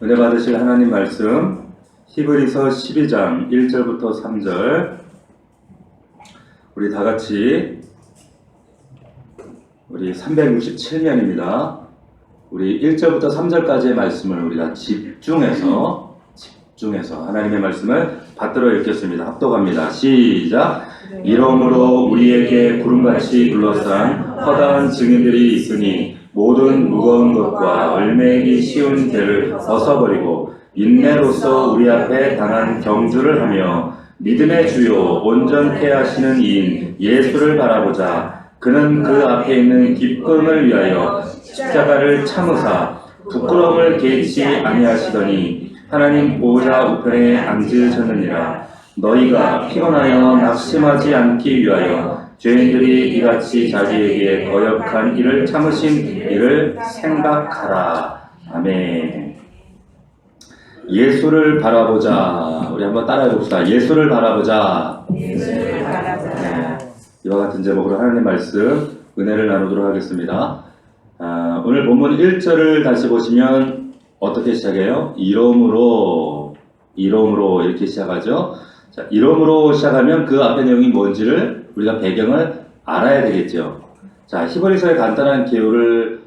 은혜 받으실 하나님 말씀 히브리서 12장 1절부터 3절 우리 다같이 우리 367년입니다. 우리 1절부터 3절까지의 말씀을 우리가 집중해서 하나님의 말씀을 받들어 읽겠습니다. 합독합니다. 시작! 이러므로 우리에게 구름같이 둘러싼 허다한 증인들이 있으니 모든 무거운 것과 얼매기 쉬운 죄를 벗어버리고 인내로서 우리 앞에 당한 경주를 하며 믿음의 주요 온전케 하시는 이인 예수를 바라보자. 그는 그 앞에 있는 기쁨을 위하여 십자가를 참으사 부끄러움을 개의치 아니하시더니 하나님 보호자 우편에 앉으셨느니라. 너희가 피곤하여 낙심하지 않기 위하여 죄인들이 이같이 자기에게 거역한 일을 참으신 일을 생각하라. 아멘. 예수를 바라보자. 우리 한번 따라해 봅시다. 예수를 바라보자. 예수를 바라보자. 네. 이와 같은 제목으로 하나님의 말씀 은혜를 나누도록 하겠습니다. 오늘 본문 1절을 다시 보시면 어떻게 시작해요? 이러므로 이렇게 시작하죠. 자, 이러므로 시작하면 그 앞에 내용이 뭔지를 우리가 배경을 알아야 되겠죠. 자, 히브리서의 간단한 개요를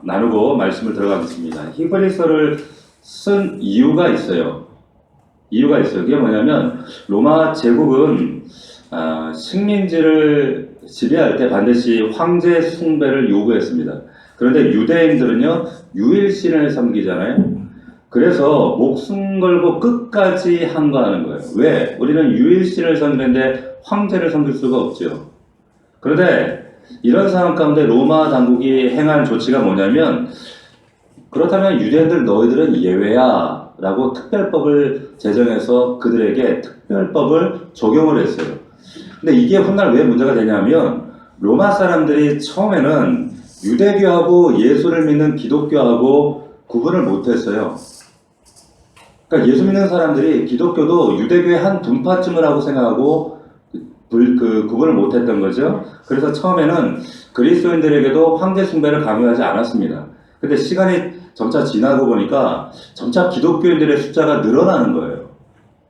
나누고 말씀을 들어가겠습니다. 히브리서를 쓴 이유가 있어요. 그게 뭐냐면 로마 제국은 식민지를 지배할 때 반드시 황제 숭배를 요구했습니다. 그런데 유대인들은요 유일신을 섬기잖아요. 그래서 목숨 걸고 끝까지 항거하는 거예요. 왜? 우리는 유일신을 섬기는데 황제를 섬길 수가 없죠. 그런데 이런 상황 가운데 로마 당국이 행한 조치가 뭐냐면, 그렇다면 유대인들 너희들은 예외야 라고 특별법을 제정해서 그들에게 특별법을 적용을 했어요. 근데 이게 훗날 왜 문제가 되냐면, 로마 사람들이 처음에는 유대교하고 예수를 믿는 기독교하고 구분을 못했어요. 그러니까 예수 믿는 사람들이 기독교도 유대교의 한 분파쯤을 하고 생각하고 구분을 못했던 거죠. 그래서 처음에는 그리스도인들에게도 황제 숭배를 강요하지 않았습니다. 근데 시간이 점차 지나고 보니까 점차 기독교인들의 숫자가 늘어나는 거예요.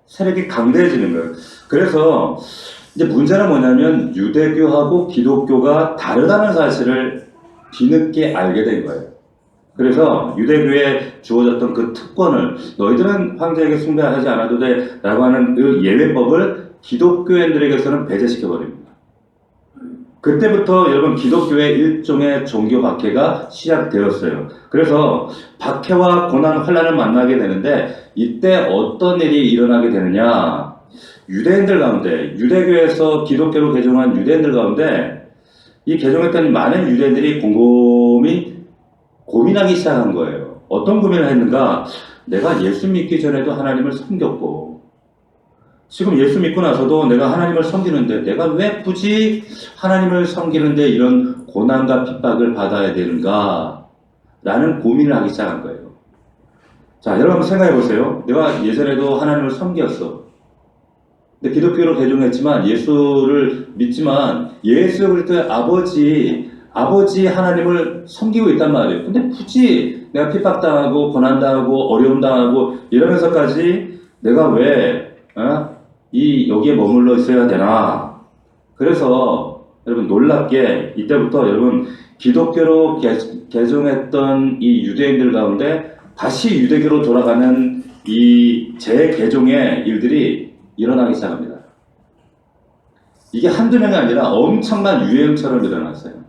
세력이 강대해지는 거예요. 그래서 이제 문제는 뭐냐면 유대교하고 기독교가 다르다는 사실을 뒤늦게 알게 된 거예요. 그래서 유대교에 주어졌던 그 특권을 너희들은 황제에게 숭배하지 않아도 돼 라고 하는 그 예외법을 기독교인들에게서는 배제시켜버립니다. 그때부터 여러분 기독교의 일종의 종교 박해가 시작되었어요. 그래서 박해와 고난, 환난을 만나게 되는데 이때 어떤 일이 일어나게 되느냐, 유대인들 가운데, 유대교에서 기독교로 개종한 유대인들 가운데 이 개종했던 많은 유대인들이 곰곰이 고민하기 시작한 거예요. 어떤 고민을 했는가? 내가 예수 믿기 전에도 하나님을 섬겼고 지금 예수 믿고 나서도 내가 하나님을 섬기는데 내가 왜 굳이 하나님을 섬기는데 이런 고난과 핍박을 받아야 되는가? 라는 고민을 하기 시작한 거예요. 자, 여러분 한번 생각해 보세요. 내가 예전에도 하나님을 섬겼어. 근데 기독교로 개종했지만 예수를 믿지만 예수 그리스도의 아버지 하나님을 섬기고 있단 말이에요. 근데 굳이 내가 핍박당하고 고난당하고 어려움당하고 이러면서까지 내가 왜 여기에 머물러 있어야 되나? 그래서 여러분 놀랍게 이때부터 여러분 기독교로 개종했던 이 유대인들 가운데 다시 유대교로 돌아가는 이 재개종의 일들이 일어나기 시작합니다. 이게 한두 명이 아니라 엄청난 유행처럼 일어났어요.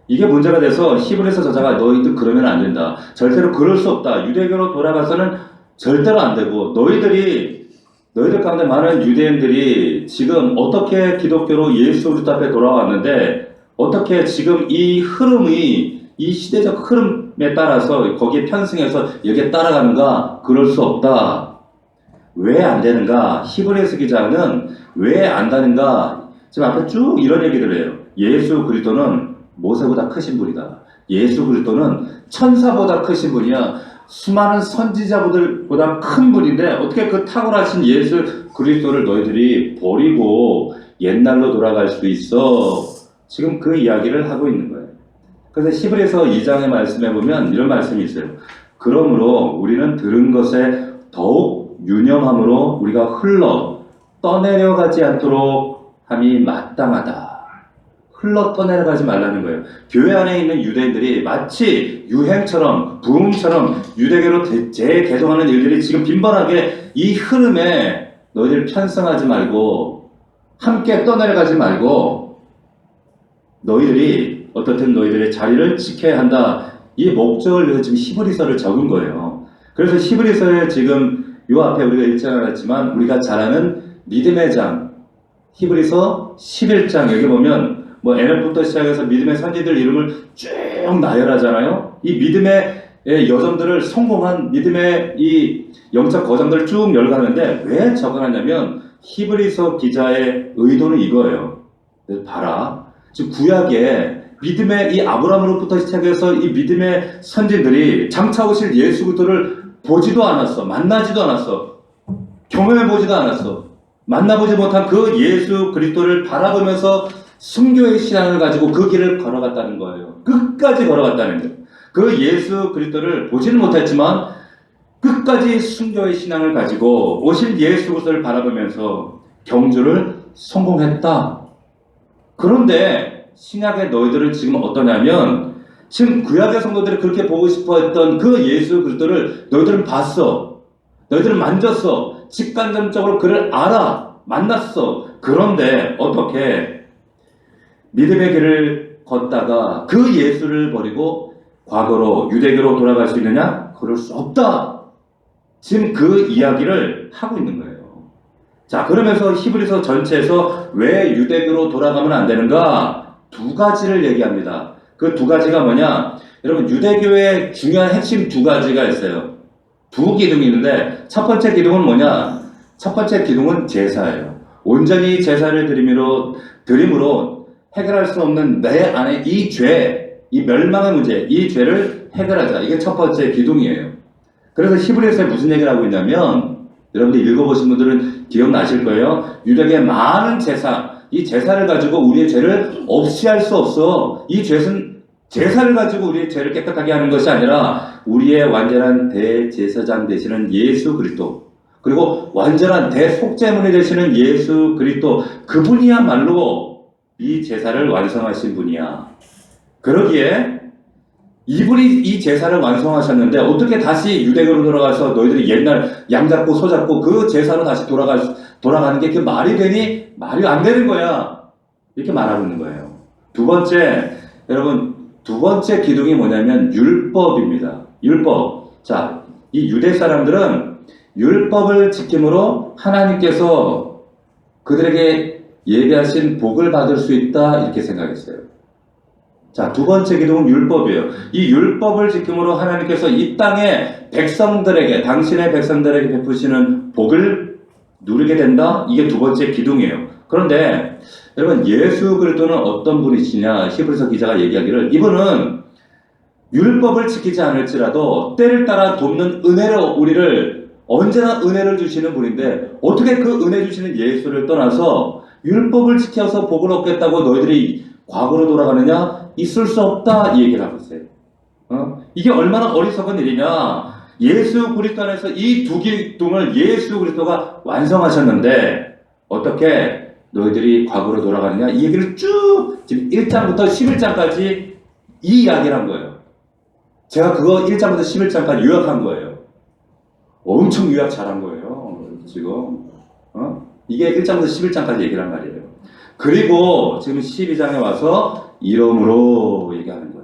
이게 문제가 돼서 히브리서 저자가 너희들 그러면 안 된다. 절대로 그럴 수 없다. 유대교로 돌아가서는 절대로 안 되고 너희들 가운데 많은 유대인들이 지금 어떻게 기독교로 예수 그리스도 앞에 돌아왔는데 어떻게 지금 이 흐름이 이 시대적 흐름에 따라서 거기에 편승해서 여기에 따라가는가? 그럴 수 없다. 왜 안 되는가? 히브리서 기자는 왜 안 되는가? 지금 앞에 쭉 이런 얘기들을 해요. 예수 그리스도는 모세보다 크신 분이다. 예수 그리스도는 천사보다 크신 분이야. 수많은 선지자들보다 큰 분인데 어떻게 그 탁월하신 예수 그리스도를 너희들이 버리고 옛날로 돌아갈 수 있어? 지금 그 이야기를 하고 있는 거예요. 그래서 히브리서 2장의 말씀에 보면 이런 말씀이 있어요. 그러므로 우리는 들은 것에 더욱 유념함으로 우리가 흘러 떠내려가지 않도록 함이 마땅하다. 흘러 떠내려가지 말라는 거예요. 교회 안에 있는 유대인들이 마치 유행처럼 부흥처럼 유대교로 재개종하는 일들이 지금 빈번하게 이 흐름에 너희들 편승하지 말고 함께 떠내려가지 말고 너희들이 어떻든 너희들의 자리를 지켜야 한다. 이 목적을 위해서 지금 히브리서를 적은 거예요. 그래서 히브리서에 지금 요 앞에 우리가 읽지 않았지만 우리가 잘 아는 믿음의 장 히브리서 11장 여기 보면 뭐 에녹부터 시작해서 믿음의 선지들 이름을 쭉 나열하잖아요. 이 믿음의 여정들을 성공한 믿음의 이 영적 거장들을 쭉 열거하는데 왜 적어놨냐면 히브리서 기자의 의도는 이거예요. 봐라. 지금 구약에 믿음의 이 아브라함으로부터 시작해서 이 믿음의 선지들이 장차 오실 예수 그리스도를 보지도 않았어. 만나지도 않았어. 경험해 보지도 않았어. 만나보지 못한 그 예수 그리스도를 바라보면서 순교의 신앙을 가지고 그 길을 걸어갔다는 거예요. 끝까지 걸어갔다는 거예요. 그 예수 그리스도를 보지는 못했지만 끝까지 순교의 신앙을 가지고 오실 예수 그리스도를 바라보면서 경주를 성공했다. 그런데 신약의 너희들은 지금 어떠냐면 지금 구약의 성도들이 그렇게 보고 싶어 했던 그 예수 그리스도를 너희들은 봤어. 너희들은 만졌어. 직간접적으로 그를 알아. 만났어. 그런데 어떻게 믿음의 길을 걷다가 그 예수를 버리고 과거로 유대교로 돌아갈 수 있느냐? 그럴 수 없다. 지금 그 이야기를 하고 있는 거예요. 자, 그러면서 히브리서 전체에서 왜 유대교로 돌아가면 안 되는가? 두 가지를 얘기합니다. 그 두 가지가 뭐냐? 여러분, 유대교의 중요한 핵심 두 가지가 있어요. 두 기둥이 있는데 첫 번째 기둥은 뭐냐? 첫 번째 기둥은 제사예요. 온전히 제사를 드림으로 해결할 수 없는 내 안에 이 죄, 이 멸망의 문제, 이 죄를 해결하자. 이게 첫 번째 기둥이에요. 그래서 히브리서에 무슨 얘기를 하고 있냐면 여러분들 읽어보신 분들은 기억나실 거예요. 유대교의 많은 제사, 이 제사를 가지고 우리의 죄를 없이 할 수 없어. 이 죄는 제사를 가지고 우리의 죄를 깨끗하게 하는 것이 아니라 우리의 완전한 대제사장 되시는 예수 그리스도, 그리고 완전한 대속죄물이 되시는 예수 그리스도, 그분이야말로 이 제사를 완성하신 분이야. 그러기에 이분이 이 제사를 완성하셨는데 어떻게 다시 유대교로 돌아가서 너희들이 옛날 양 잡고 소 잡고 그 제사로 다시 돌아가는 게 그 말이 되니? 말이 안 되는 거야. 이렇게 말하고 있는 거예요. 두 번째, 여러분, 두 번째 기둥이 뭐냐면 율법입니다. 율법. 자, 이 유대 사람들은 율법을 지킴으로 하나님께서 그들에게 예비하신 복을 받을 수 있다 이렇게 생각했어요. 자, 두 번째 기둥은 율법이에요. 이 율법을 지킴으로 하나님께서 이 땅의 백성들에게, 당신의 백성들에게 베푸시는 복을 누리게 된다. 이게 두 번째 기둥이에요. 그런데 여러분, 예수 그리스도는 어떤 분이시냐? 히브리서 기자가 얘기하기를 이분은 율법을 지키지 않을지라도 때를 따라 돕는 은혜로 우리를 언제나 은혜를 주시는 분인데 어떻게 그 은혜 주시는 예수를 떠나서 율법을 지켜서 복을 얻겠다고 너희들이 과거로 돌아가느냐? 있을 수 없다. 이 얘기를 하고 있어요. 이게 얼마나 어리석은 일이냐? 예수 그리스도 안에서 이 두 기둥을 예수 그리스도가 완성하셨는데 어떻게 너희들이 과거로 돌아가느냐? 이 얘기를 쭉 지금 1장부터 11장까지 이 이야기를 한 거예요. 제가 그거 1장부터 11장까지 요약한 거예요. 엄청 요약 잘한 거예요. 지금 이게 1장부터 11장까지 얘기를 한 말이에요. 그리고 지금 12장에 와서 이름으로 얘기하는 거예요.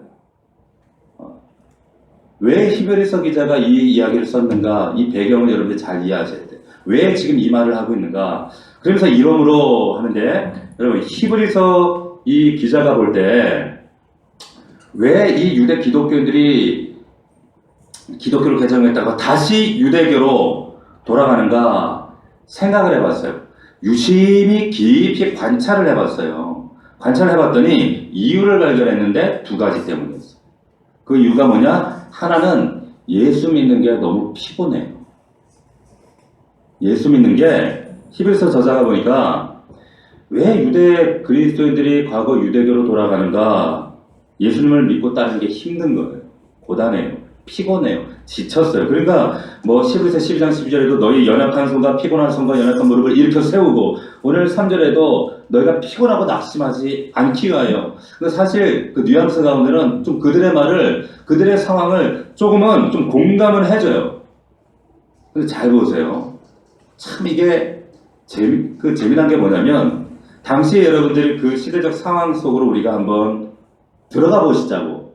왜 히브리서 기자가 이 이야기를 썼는가? 이 배경을 여러분들 잘 이해하셔야 돼요. 왜 지금 이 말을 하고 있는가? 그러면서 이름으로 하는데 여러분, 히브리서 이 기자가 볼 때 왜 이 유대 기독교인들이 기독교를 개정했다가 다시 유대교로 돌아가는가 생각을 해봤어요. 유심히 깊이 관찰을 해봤어요. 관찰을 해봤더니 이유를 발견했는데 두 가지 때문이었어요. 그 이유가 뭐냐? 하나는 예수 믿는 게 너무 피곤해요. 예수 믿는 게 히브리서 저자가 보니까 왜 유대 그리스도인들이 과거 유대교로 돌아가는가? 예수님을 믿고 따르는 게 힘든 거예요. 고단해요. 피곤해요. 지쳤어요. 그러니까 뭐 11세 12장 12절에도 너희 연약한 손과 피곤한 손과 연약한 무릎을 일으켜 세우고 오늘 3절에도 너희가 피곤하고 낙심하지 않기 위하여. 근데 사실 그 뉘앙스 가운데는 좀 그들의 말을 그들의 상황을 조금은 좀 공감을 해줘요. 근데 잘 보세요. 참 이게 재미난 게 뭐냐면 당시에 여러분들이 그 시대적 상황 속으로 우리가 한번 들어가 보시자고.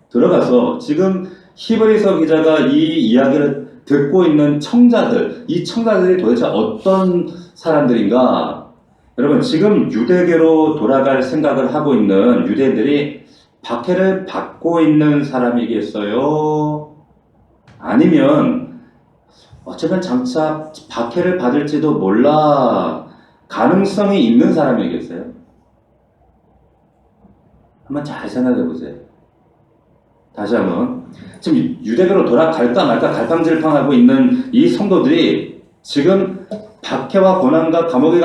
들어가서 지금 히브리서 기자가 이 이야기를 듣고 있는 청자들, 이 청자들이 도대체 어떤 사람들인가? 여러분 지금 유대교로 돌아갈 생각을 하고 있는 유대인들이 박해를 받고 있는 사람이겠어요? 아니면 어쩌면 장차 박해를 받을지도 몰라 가능성이 있는 사람이겠어요? 한번 잘 생각해 보세요. 다시 한번 지금 유대교로 돌아갈까 말까 갈팡질팡하고 있는 이 성도들이 지금 박해와 고난과 감옥에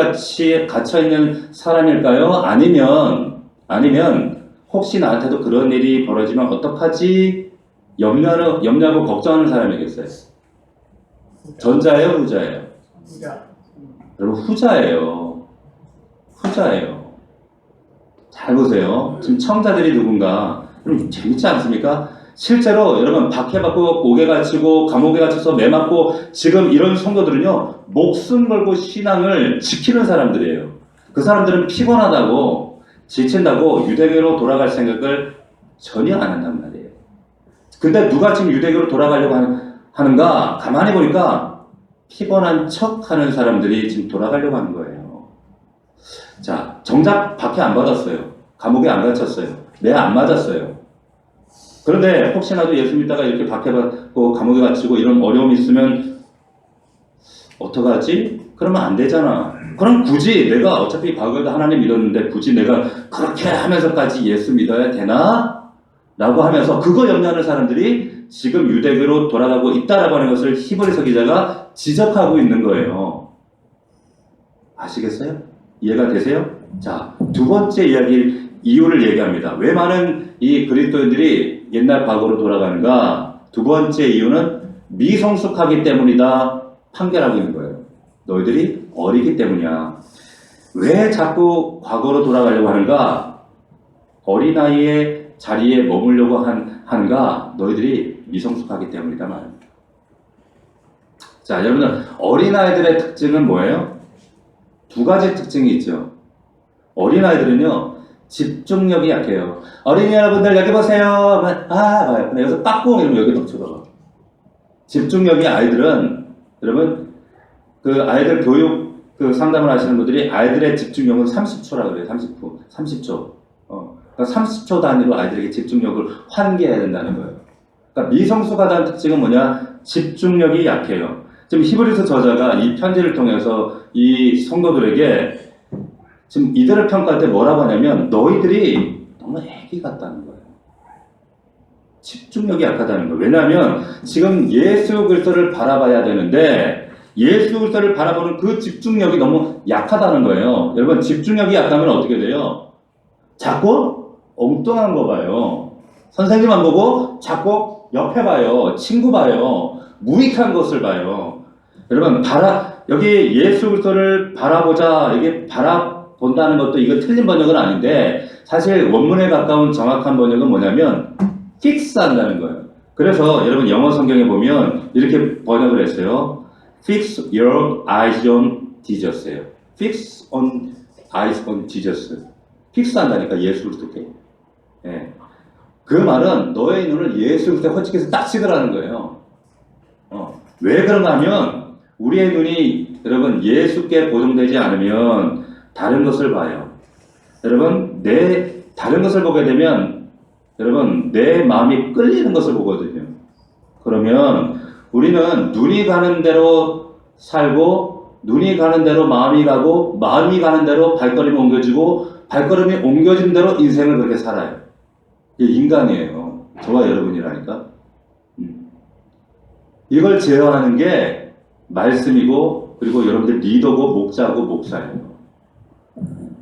갇혀있는 사람일까요? 아니면 혹시 나한테도 그런 일이 벌어지면 어떡하지? 염려하고 걱정하는 사람이겠어요? 전자예요? 후자예요? 여러분 후자예요. 잘 보세요. 지금 청자들이 누군가 여러분 재밌지 않습니까? 실제로 여러분 박해받고 옥에 갇히고 감옥에 갇혀서 매맞고 지금 이런 성도들은요 목숨 걸고 신앙을 지키는 사람들이에요. 그 사람들은 피곤하다고 지친다고 유대교로 돌아갈 생각을 전혀 안 한단 말이에요. 근데 누가 지금 유대교로 돌아가려고 하는가? 가만히 보니까 피곤한 척 하는 사람들이 지금 돌아가려고 하는 거예요. 자, 정작 박해 안 받았어요. 감옥에 안 갇혔어요. 매 안 맞았어요. 그런데 혹시나도 예수 믿다가 이렇게 박해받고 감옥에 갇히고 이런 어려움이 있으면 어떡하지? 그러면 안 되잖아. 그럼 굳이 내가 어차피 과거에도 하나님 믿었는데 굳이 내가 그렇게 하면서까지 예수 믿어야 되나? 라고 하면서 그거 염려하는 사람들이 지금 유대교로 돌아가고 있다라고 하는 것을 히브리서 기자가 지적하고 있는 거예요. 아시겠어요? 이해가 되세요? 자, 두 번째 이유를 얘기합니다. 왜 많은 이 그리스도인들이 옛날 과거로 돌아가는가? 두 번째 이유는 미성숙하기 때문이다 판결하고 있는 거예요. 너희들이 어리기 때문이야. 왜 자꾸 과거로 돌아가려고 하는가? 어린아이의 자리에 머물려고 하는가? 너희들이 미성숙하기 때문이다 말입니다. 자, 여러분들 어린아이들의 특징은 뭐예요? 두 가지 특징이 있죠. 어린아이들은요 집중력이 약해요. 어린이 여러분들 여기 보세요. 봐요. 근데 여기서 빠꾸 이러면 여기 막 쳐다봐. 집중력이 아이들은 여러분 그 아이들 교육 그 상담을 하시는 분들이 아이들의 집중력은 30초라 그래요. 30초. 그러니까 30초 단위로 아이들에게 집중력을 환기해야 된다는 거예요. 그러니까 미성숙하다는 특징은 뭐냐? 집중력이 약해요. 지금 히브리서 저자가 이 편지를 통해서 이 성도들에게 지금 이들을 평가할 때 뭐라고 하냐면 너희들이 너무 애기 같다는 거예요. 집중력이 약하다는 거예요. 왜냐하면 지금 예수 그리스도를 바라봐야 되는데 예수 그리스도를 바라보는 그 집중력이 너무 약하다는 거예요. 여러분 집중력이 약하면 어떻게 돼요? 자꾸 엉뚱한 거 봐요. 선생님 안 보고 자꾸 옆에 봐요. 친구 봐요. 무익한 것을 봐요. 여러분 여기 예수 그리스도를 바라보자. 이게 본다는 것도 이거 틀린 번역은 아닌데 사실 원문에 가까운 정확한 번역은 뭐냐면 fix 한다는 거예요. 그래서 여러분 영어 성경에 보면 이렇게 번역을 했어요. Fix your eyes on Jesus예요. Fix on eyes on Jesus. fix 한다니까 예수 그리스도께. 예. 그 말은 너의 눈을 예수 그리스도에 허치게서 딱 찍으라는 거예요. 왜 그런가 하면 우리의 눈이 여러분 예수께 고정되지 않으면 다른 것을 봐요. 여러분 다른 것을 보게 되면 여러분 내 마음이 끌리는 것을 보거든요. 그러면 우리는 눈이 가는 대로 살고 눈이 가는 대로 마음이 가고 마음이 가는 대로 발걸음이 옮겨지고 발걸음이 옮겨진 대로 인생을 그렇게 살아요. 이게 인간이에요. 저와 여러분이라니까. 이걸 제어하는 게 말씀이고 그리고 여러분들 리더고 목자고 목사예요.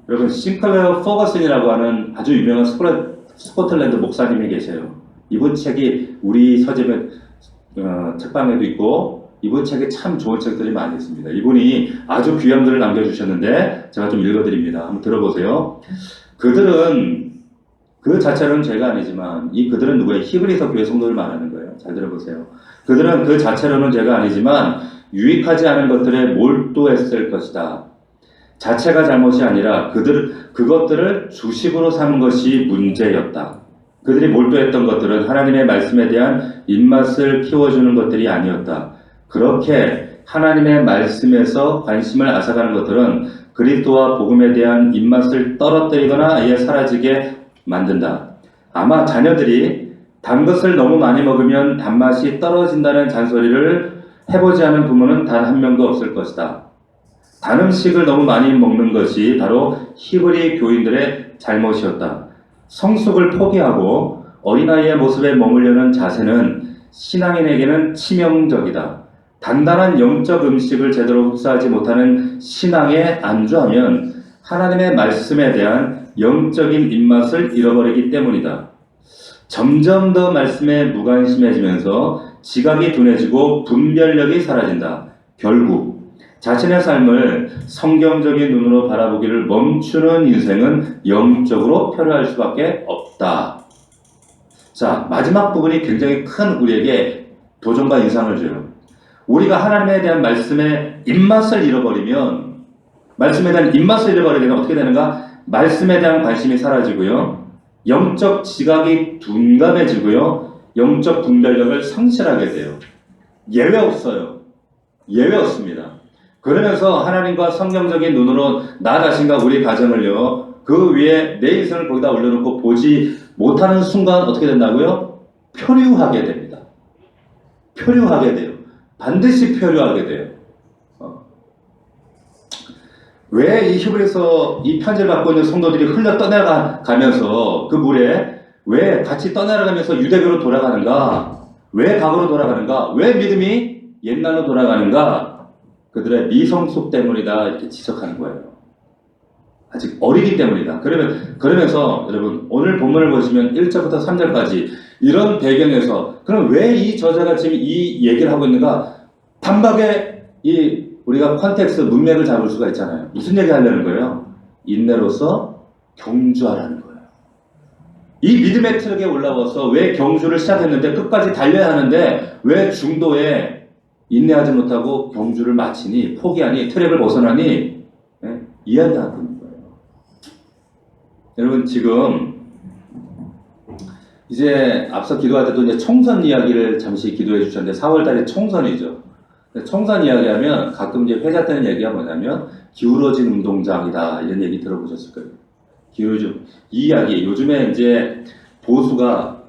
여러분 싱클레어 퍼거슨이라고 하는 아주 유명한 스코틀랜드 목사님이 계세요. 이번 책이 우리 서점에 책방에도 있고 이번 책에 참 좋은 책들이 많이 있습니다. 이분이 아주 귀한 글을 남겨주셨는데 제가 좀 읽어드립니다. 한번 들어보세요. 그들은 그 자체로는 죄가 아니지만 이 그들은 누구예요? 히브리서 교회 성도를 말하는 거예요. 잘 들어보세요. 그들은 그 자체로는 죄가 아니지만 유익하지 않은 것들에 몰두했을 것이다. 자체가 잘못이 아니라 그것들을 주식으로 삼은 것이 문제였다. 그들이 몰두했던 것들은 하나님의 말씀에 대한 입맛을 키워주는 것들이 아니었다. 그렇게 하나님의 말씀에서 관심을 앗아가는 것들은 그리스도와 복음에 대한 입맛을 떨어뜨리거나 아예 사라지게 만든다. 아마 자녀들이 단 것을 너무 많이 먹으면 단맛이 떨어진다는 잔소리를 해보지 않은 부모는 단 한 명도 없을 것이다. 단 음식을 너무 많이 먹는 것이 바로 히브리 교인들의 잘못이었다. 성숙을 포기하고 어린아이의 모습에 머물려는 자세는 신앙인에게는 치명적이다. 단단한 영적 음식을 제대로 흡수하지 못하는 신앙에 안주하면 하나님의 말씀에 대한 영적인 입맛을 잃어버리기 때문이다. 점점 더 말씀에 무관심해지면서 지각이 둔해지고 분별력이 사라진다. 결국 자신의 삶을 성경적인 눈으로 바라보기를 멈추는 인생은 영적으로 표류할 수밖에 없다. 자, 마지막 부분이 굉장히 큰 우리에게 도전과 인상을 줘요. 우리가 하나님에 대한 말씀의 입맛을 잃어버리면 말씀에 대한 입맛을 잃어버리게 되면 어떻게 되는가? 말씀에 대한 관심이 사라지고요. 영적 지각이 둔감해지고요. 영적 분별력을 상실하게 돼요. 예외 없어요. 예외 없습니다. 그러면서 하나님과 성경적인 눈으로 나 자신과 우리 가정을요. 그 위에 내 인생을 거기다 올려놓고 보지 못하는 순간 어떻게 된다고요? 표류하게 됩니다. 표류하게 돼요. 반드시 표류하게 돼요. 왜 이 히브리서 이 편지를 받고 있는 성도들이 흘러 떠나가면서 그 물에 왜 같이 떠나가면서 유대교로 돌아가는가? 왜 과거로 돌아가는가? 왜 믿음이 옛날로 돌아가는가? 그들의 미성숙 때문이다 이렇게 지적하는 거예요. 아직 어리기 때문이다. 그러면서 여러분 오늘 본문을 보시면 1절부터 3절까지 이런 배경에서 그럼 왜 이 저자가 지금 이 얘기를 하고 있는가? 단박에 우리가 컨텍스트 문맥을 잡을 수가 있잖아요. 무슨 얘기 하려는 거예요? 인내로서 경주하라는 거예요. 이 믿음의 트럭에 올라와서 왜 경주를 시작했는데 끝까지 달려야 하는데 왜 중도에 인내하지 못하고 경주를 마치니 포기하니 트랙을 벗어나니 이야기하는 거예요. 여러분 지금 이제 앞서 기도할 때도 이제 총선 이야기를 잠시 기도해 주셨는데 4월달에 총선이죠. 총선 이야기하면 가끔 이제 회자 때는 얘기가 뭐냐면 기울어진 운동장이다 이런 얘기 들어보셨을 거예요. 기울어진 이 이야기 요즘에 이제 보수가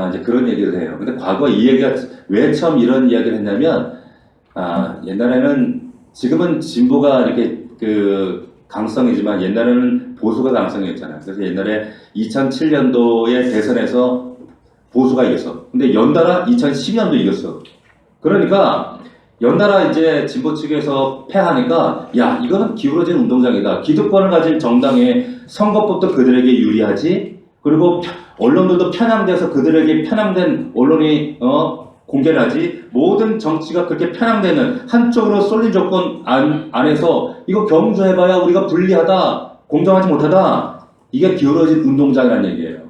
이제 그런 얘기를 해요. 근데 과거 이 얘기가 왜 처음 이런 이야기를 했냐면 옛날에는 지금은 진보가 이렇게 강성이지만 옛날에는 보수가 강성이었잖아요. 그래서 옛날에 2007년도에 대선에서 보수가 이겼어. 근데 연달아 2012년도 이겼어. 그러니까 연달아 이제 진보 측에서 패하니까 야 이거는 기울어진 운동장이다. 기득권을 가진 정당의 선거법도 그들에게 유리하지. 그리고 언론들도 편향돼서 그들에게 편향된 언론이 공개를 하지. 모든 정치가 그렇게 편향되는 한쪽으로 쏠린 조건 안에서 이거 경주해봐야 우리가 불리하다, 공정하지 못하다. 이게 기울어진 운동장이라는 얘기예요.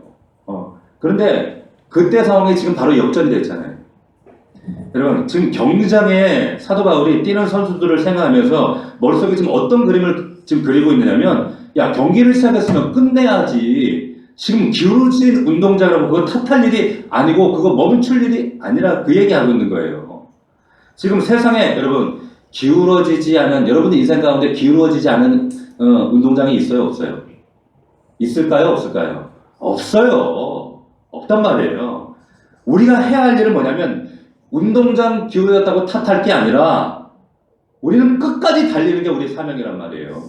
그런데 그때 상황이 지금 바로 역전이 됐잖아요. 여러분 지금 경기장에 사도 바울이 뛰는 선수들을 생각하면서 머릿속에 지금 어떤 그림을 지금 그리고 있느냐면 야 경기를 시작했으면 끝내야지. 지금 기울어진 운동장이라고 그거 탓할 일이 아니고 그거 멈출 일이 아니라 그 얘기하고 있는 거예요. 지금 세상에 여러분 기울어지지 않은 여러분의 인생 가운데 기울어지지 않은 운동장이 있어요 없어요? 있을까요 없을까요? 없어요. 없단 말이에요. 우리가 해야 할 일은 뭐냐면 운동장 기울어졌다고 탓할 게 아니라 우리는 끝까지 달리는 게 우리 사명이란 말이에요.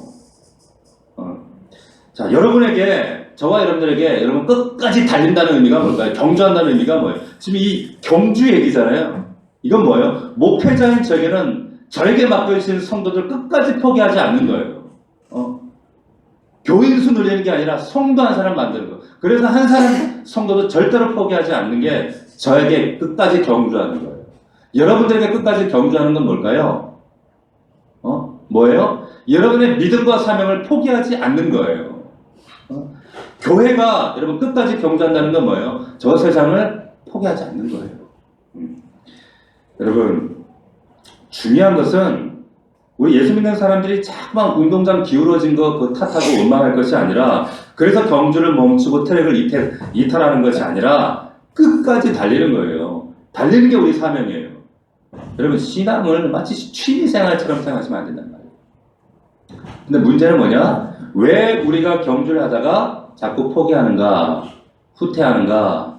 자, 여러분에게 저와 여러분들에게 여러분 끝까지 달린다는 의미가 뭘까요? 경주한다는 의미가 뭐예요? 지금 이 경주 얘기잖아요. 이건 뭐예요? 목회자인 저에게는 저에게 맡겨주신 성도들 끝까지 포기하지 않는 거예요. 교인 수 늘리는 게 아니라 성도 한 사람 만드는 거. 그래서 한 사람 성도도 절대로 포기하지 않는 게 저에게 끝까지 경주하는 거예요. 여러분들에게 끝까지 경주하는 건 뭘까요? 뭐예요? 여러분의 믿음과 사명을 포기하지 않는 거예요. 교회가 여러분 끝까지 경주한다는 건 뭐예요? 저 세상을 포기하지 않는 거예요. 여러분, 중요한 것은 우리 예수 믿는 사람들이 자꾸만 운동장 기울어진 거 그거 탓하고 원망할 것이 아니라, 그래서 경주를 멈추고 트랙을 이탈하는 것이 아니라 끝까지 달리는 거예요. 달리는 게 우리 사명이에요. 여러분, 신앙을 마치 취미생활처럼 생각하시면 안 된단 말이에요. 근데 문제는 뭐냐? 왜 우리가 경주를 하다가 자꾸 포기하는가, 후퇴하는가,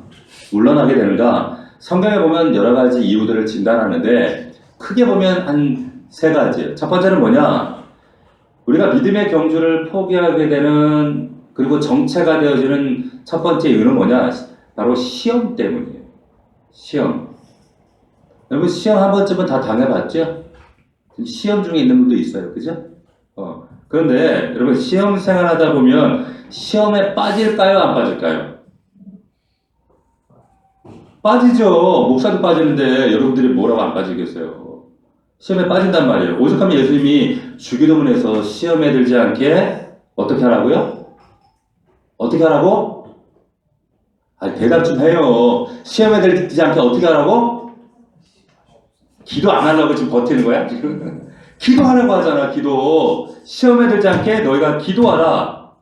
물러나게 되는가? 성경에 보면 여러 가지 이유들을 진단하는데 크게 보면 한 세 가지. 첫 번째는 뭐냐? 우리가 믿음의 경주를 포기하게 되는, 그리고 정체가 되어지는 첫 번째 이유는 뭐냐? 바로 시험 때문이에요. 시험. 여러분, 시험 한 번쯤은 다 당해봤죠? 시험 중에 있는 분도 있어요. 그죠? 그런데 여러분, 시험 생활 하다 보면 시험에 빠질까요? 안 빠질까요? 빠지죠. 목사도 빠지는데 여러분들이 뭐라고 안 빠지겠어요? 시험에 빠진단 말이에요. 오죽하면 예수님이 주기도문에서 시험에 들지 않게 어떻게 하라고요? 어떻게 하라고? 대답 좀 해요. 시험에 들지 않게 어떻게 하라고? 기도 안 하려고 지금 버티는 거야? 지금? 기도하라고 하잖아. 기도. 시험에 들지 않게 너희가 기도하라.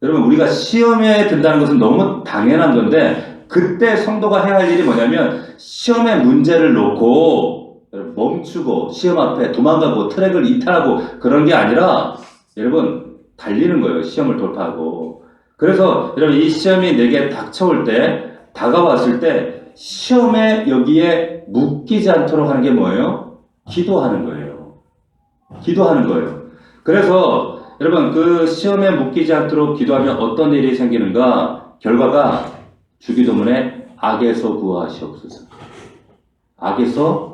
여러분, 우리가 시험에 든다는 것은 너무 당연한 건데, 그때 성도가 해야 할 일이 뭐냐면 시험의 문제를 놓고 멈추고 시험 앞에 도망가고 트랙을 이탈하고 그런 게 아니라 여러분 달리는 거예요. 시험을 돌파하고. 그래서 여러분, 이 시험이 내게 닥쳐올 때, 다가왔을 때 시험에 여기에 묶이지 않도록 하는 게 뭐예요? 기도하는 거예요. 기도하는 거예요. 그래서 여러분, 그 시험에 묶이지 않도록 기도하면 어떤 일이 생기는가? 결과가 주기도문에 악에서 구하시옵소서. 악에서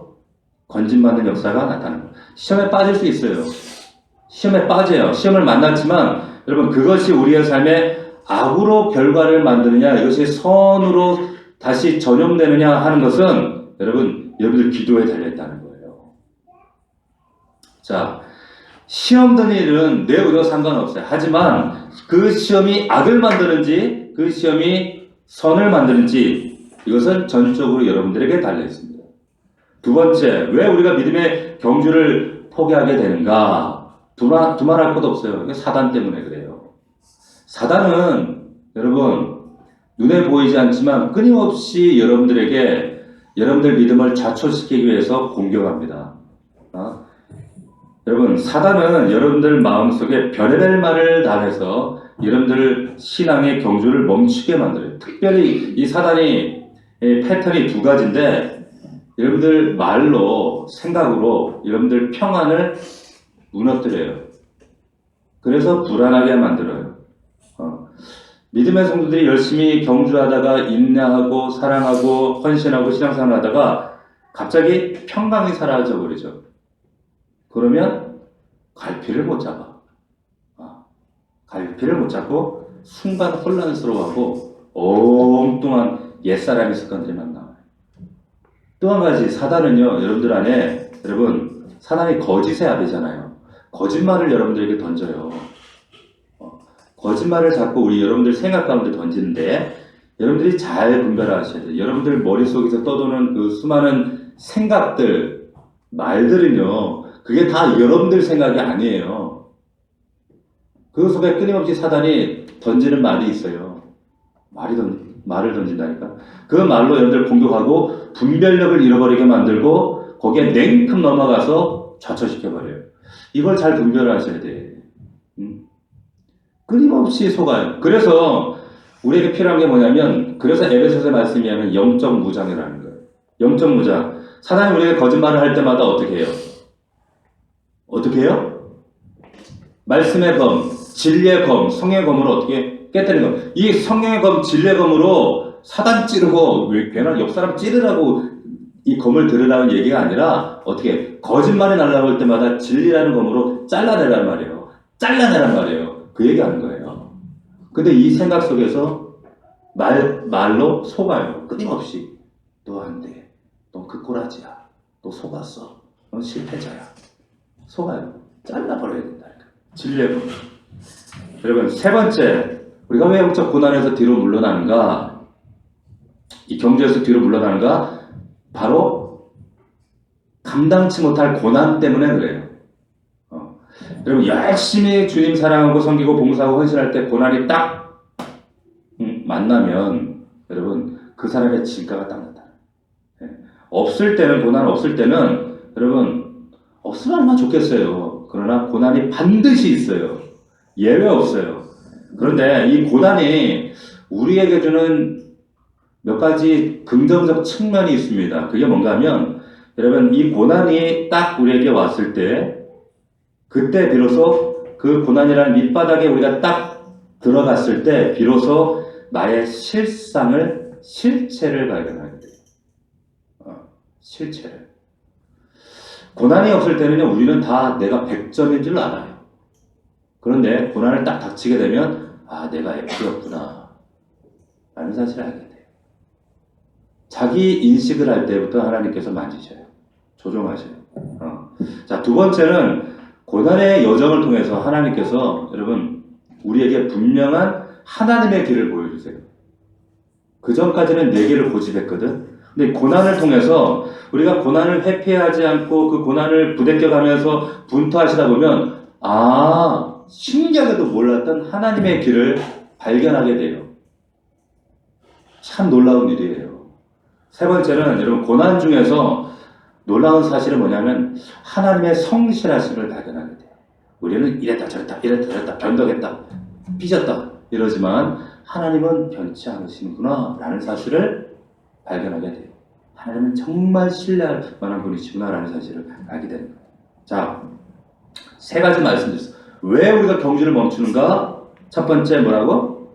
건진받는 역사가 나타나는 거예요. 시험에 빠질 수 있어요. 시험에 빠져요. 시험을 만났지만 여러분, 그것이 우리의 삶에 악으로 결과를 만드느냐, 이것이 선으로 다시 전염되느냐 하는 것은 여러분들 기도에 달려있다는 거예요. 자, 시험 드는 일은 내 의도 상관없어요. 하지만 그 시험이 악을 만드는지 그 시험이 선을 만드는지, 이것은 전적으로 여러분들에게 달려있습니다. 두 번째, 왜 우리가 믿음의 경주를 포기하게 되는가? 두말할 것도 없어요. 사단 때문에 그래요. 사단은 여러분 눈에 보이지 않지만 끊임없이 여러분들 믿음을 좌초시키기 위해서 공격합니다. 여러분, 사단은 여러분들 마음속에 별의별 말을 다 해서 여러분들 신앙의 경주를 멈추게 만들어요. 특별히 이 사단이 패턴이 두 가지인데, 여러분들 말로, 생각으로 여러분들 평안을 무너뜨려요. 그래서 불안하게 만들어요. 믿음의 성도들이 열심히 경주하다가 인내하고 사랑하고 헌신하고 신앙생활 하다가 갑자기 평강이 사라져 버리죠. 그러면 갈피를 못 잡아. 갈피를 못 잡고 순간 혼란스러워하고 엉뚱한 옛사람의 습관들이 막 나와요. 또 한 가지, 사단은요, 여러분들 안에, 사단이 거짓의 아비잖아요. 거짓말을 여러분들에게 던져요. 거짓말을 자꾸 여러분들 생각 가운데 던지는데, 여러분들이 잘 분별하셔야 돼요. 여러분들 머릿속에서 떠도는 그 수많은 생각들, 말들은요, 그게 다 여러분들 생각이 아니에요. 그 속에 끊임없이 사단이 던지는 말이 있어요. 말을 던진다니까. 그 말로 여러분들 공격하고 분별력을 잃어버리게 만들고 거기에 냉큼 넘어가서 좌초시켜버려요. 이걸 잘 분별하셔야 돼. 끊임없이 속아요. 그래서 우리에게 필요한 게 뭐냐면, 그래서 에베소서의 말씀이 하면 영적 무장이라는 거예요. 영적 무장. 사단이 우리에게 거짓말을 할 때마다 어떻게 해요? 어떻게 해요? 말씀의 검, 진리의 검, 성의 검으로 어떻게 깨뜨리는 검. 이 성의 검, 진리의 검으로 사단 찌르고, 왜 괜한 옆 사람 찌르라고 이 검을 들으라는 얘기가 아니라, 어떻게 거짓말이 날라올 때마다 진리라는 검으로 잘라내란 말이에요. 잘라내란 말이에요. 그 얘기하는 거예요. 근데 이 생각 속에서 말로 속아요. 끊임없이. 너 안 돼. 너 그 꼬라지야. 너 속았어. 넌 실패자야. 속아요. 잘라버려야 된다니까. 진리해버려. 여러분, 세 번째, 우리가 왜 영적 고난에서 뒤로 물러나는가? 이 경주에서 뒤로 물러나는가? 바로 감당치 못할 고난 때문에 그래요. 여러분, 열심히 주님 사랑하고 섬기고 봉사하고 헌신할 때 고난이 딱 만나면 여러분, 그 사람의 진가가 딱 나타나요. 없을 때는, 고난 없을 때는 여러분, 없으면 얼마나 좋겠어요. 그러나 고난이 반드시 있어요. 예외 없어요. 그런데 이 고난이 우리에게 주는 몇 가지 긍정적 측면이 있습니다. 그게 뭔가 하면 여러분, 이 고난이 딱 우리에게 왔을 때 그때 비로소 그 고난이라는 밑바닥에 우리가 딱 들어갔을 때 비로소 나의 실체를 발견하게 돼요. 실체를. 고난이 없을 때는요, 우리는 다 내가 100점인 줄 알아요. 그런데 고난을 딱 닥치게 되면 아, 내가 F였구나 라는 사실을 알게 돼요. 자기 인식을 할 때부터 하나님께서 만지셔요. 조종하셔요. 자, 두 번째는 고난의 여정을 통해서 하나님께서 여러분 우리에게 분명한 하나님의 길을 보여주세요. 그 전까지는 네 개를 고집했거든. 근데 고난을 통해서 우리가 고난을 회피하지 않고 그 고난을 부대껴가면서 분투하시다 보면 아, 신기하게도 몰랐던 하나님의 길을 발견하게 돼요. 참 놀라운 일이에요. 세 번째는 여러분 고난 중에서 놀라운 사실은 뭐냐면 하나님의 성실하심을 발견하게 돼요. 우리는 이랬다 저랬다 변덕했다 삐졌다 이러지만 하나님은 변치 않으시는구나 라는 사실을 발견하게 돼요. 하나님은 정말 신뢰할 만한 분이시구나 라는 사실을 알게 됩니다. 자, 세 가지 말씀드렸어요. 왜 우리가 경주를 멈추는가? 첫 번째 뭐라고?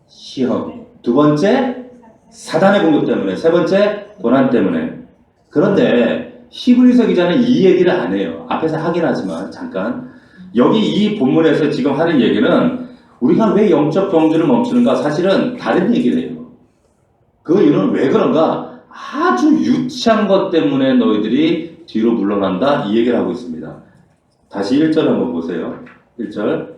시험. 두 번째 사단의 공격 때문에. 세 번째 고난 때문에. 그런데 히브리서 기자는 이 얘기를 안 해요. 앞에서 하긴 하지만 잠깐. 여기 이 본문에서 지금 하는 얘기는 우리가 왜 영적 경주를 멈추는가? 사실은 다른 얘기를 해요. 그 이유는 왜 그런가? 아주 유치한 것 때문에 너희들이 뒤로 물러난다 이 얘기를 하고 있습니다. 다시 1절 한번 보세요. 1절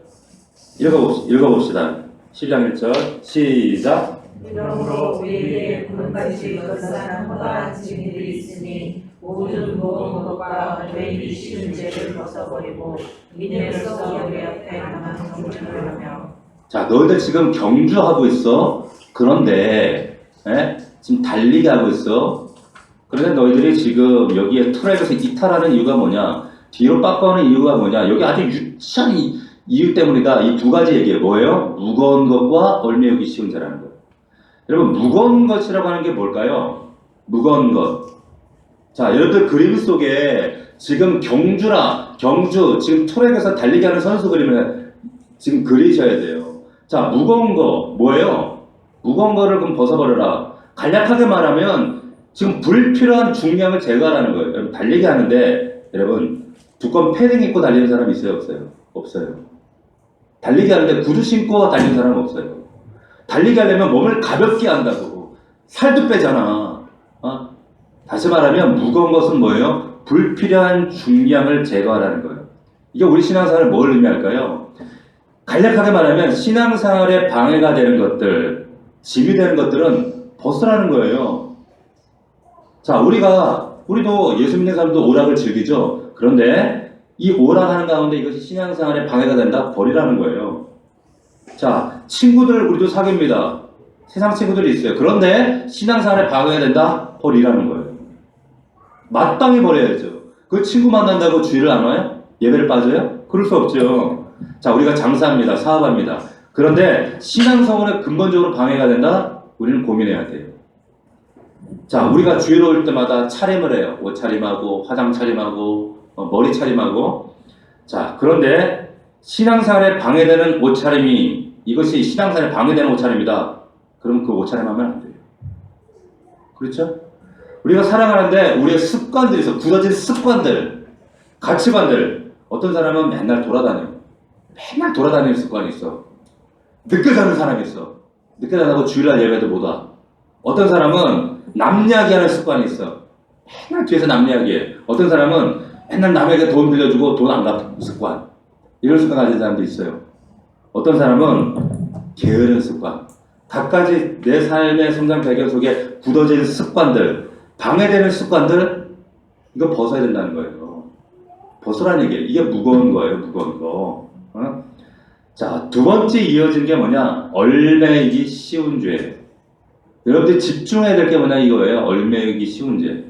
읽어봅시다. 10장 1절 시작. 이러므로 우리에게 구원까지 거듭나는 허다한 증인들이 있으니 모든 무거운 것과 죄인이 쉬운 죄를 벗어버리고 믿음으로써 우리 앞에 강한 경주를 하며. 자, 너희들 지금 경주하고 있어. 그런데 지금 달리게 하고 있어. 그런데 너희들이 지금 여기에 트랙에서 이탈하는 이유가 뭐냐? 뒤로 빠꾸하는 이유가 뭐냐? 여기 아주 유치한 이유 때문이다. 이 두 가지 얘기예요. 뭐예요? 무거운 것과 얽매이기 쉬운 죄라는 거예요. 여러분, 무거운 것이라고 하는 게 뭘까요? 무거운 것. 자, 여러분들 그림 속에 지금 경주, 지금 트랙에서 달리게 하는 선수 그림을 지금 그리셔야 돼요. 자, 무거운 거, 뭐예요? 무거운 거를 그럼 벗어버려라. 간략하게 말하면 지금 불필요한 중량을 제거하라는 거예요. 여러분, 달리기 하는데, 여러분, 두꺼운 패딩 입고 달리는 사람 있어요? 없어요? 없어요. 달리기 하는데 구두 신고 달리는 사람 없어요. 달리기 하려면 몸을 가볍게 한다고. 살도 빼잖아. 다시 말하면 무거운 것은 뭐예요? 불필요한 중량을 제거하라는 거예요. 이게 우리 신앙생활에 뭘 의미할까요? 간략하게 말하면 신앙생활에 방해가 되는 것들, 짐이 되는 것들은 벗으라는 거예요. 자, 우리도 예수 믿는 사람도 오락을 즐기죠. 그런데 이 오락하는 가운데 이것이 신앙생활에 방해가 된다? 버리라는 거예요. 자, 친구들 우리도 사귀입니다. 세상 친구들이 있어요. 그런데 신앙생활에 방해가 된다? 버리라는 거예요. 마땅히 버려야죠. 그 친구 만난다고 주의를 안 와요? 예배를 빠져요? 그럴 수 없죠. 자, 우리가 장사합니다. 사업합니다. 그런데 신앙생활에 근본적으로 방해가 된다? 우리는 고민해야 돼요. 자, 우리가 주일 올 때마다 차림을 해요. 옷 차림하고, 화장 차림하고, 머리 차림하고. 자, 그런데 신앙생활에 방해되는 옷차림이 이것이 신앙생활에 방해되는 옷차림이다. 그럼 그 옷차림하면 안 돼요. 그렇죠? 우리가 살아가는데 우리의 습관들이 있어. 굳어진 습관들, 가치관들. 어떤 사람은 맨날 돌아다녀요. 맨날 돌아다니는 습관이 있어. 늦게 자는 사람이 있어. 늦게 자고 주일날 예배도 못 와. 어떤 사람은 남 이야기하는 습관이 있어. 맨날 뒤에서 남 이야기해. 어떤 사람은 맨날 남에게 돈 빌려주고 돈 안 갚는 습관. 이런 습관 가진 사람도 있어요. 어떤 사람은 게으른 습관. 각가지 내 삶의 성장 배경 속에 굳어진 습관들, 방해되는 습관들, 이거 벗어야 된다는 거예요. 벗으라는 얘기예요. 이게 무거운 거예요, 무거운 거. 어? 자, 두 번째 이어진 게 뭐냐? 얼매이기 쉬운 죄. 여러분들이 집중해야 될 게 뭐냐 이거예요. 얼매이기 쉬운 죄.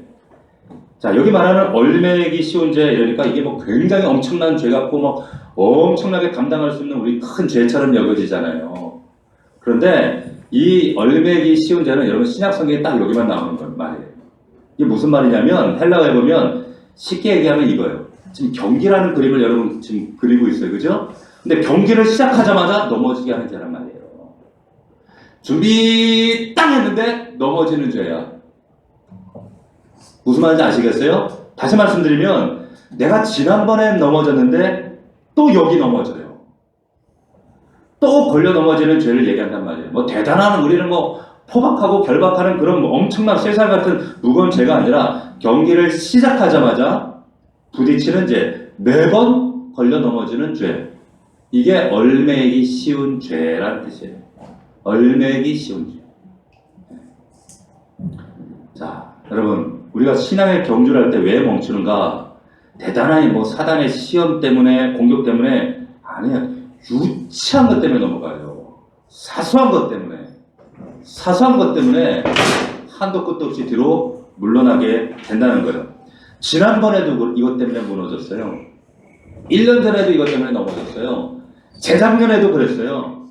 자, 여기 말하는 얼매이기 쉬운 죄 이러니까 이게 뭐 굉장히 엄청난 죄 같고 뭐 엄청나게 감당할 수 있는 우리 큰 죄처럼 여겨지잖아요. 그런데 이 얼매이기 쉬운 죄는 여러분 신약 성경에 딱 여기만 나오는 건 말이에요. 이게 무슨 말이냐면 헬라어에 보면 쉽게 얘기하면 이거예요. 지금 경기라는 그림을 여러분 지금 그리고 있어요. 그죠? 근데 경기를 시작하자마자 넘어지게 하는 죄란 말이에요. 준비 딱 했는데 넘어지는 죄야. 무슨 말인지 아시겠어요? 다시 말씀드리면 내가 지난번에 넘어졌는데 또 여기 넘어져요. 또 걸려 넘어지는 죄를 얘기한단 말이에요. 뭐 대단한 우리는 뭐 포박하고 결박하는 그런 뭐 엄청난 쇠살 같은 무거운 죄가 아니라 경기를 시작하자마자 부딪히는 죄, 매번 걸려 넘어지는 죄. 이게 얼매이기 쉬운 죄라는 뜻이에요. 얼매이기 쉬운 죄. 자, 여러분, 우리가 신앙의 경주를 할 때 왜 멈추는가? 대단한 뭐 사단의 시험 때문에, 공격 때문에 아니야. 유치한 것 때문에 넘어가요. 사소한 것 때문에 한도 끝도 없이 뒤로 물러나게 된다는 거예요. 지난번에도 이것 때문에 무너졌어요. 1년 전에도 이것 때문에 넘어졌어요. 재작년에도 그랬어요.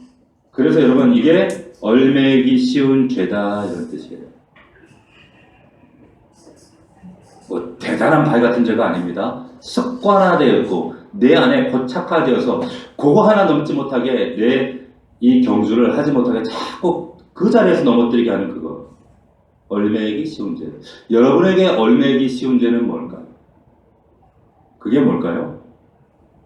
그래서 여러분 이게 얼매이기 쉬운 죄다 이런 뜻이에요. 뭐 대단한 바위 같은 죄가 아닙니다. 습관화되었고 내 안에 고착화되어서 그거 하나 넘지 못하게 내 이 경주를 하지 못하게 자꾸 그 자리에서 넘어뜨리게 하는 그거. 얼매이기 쉬운 죄. 여러분에게 얼매이기 쉬운 죄는 뭘까요? 그게 뭘까요?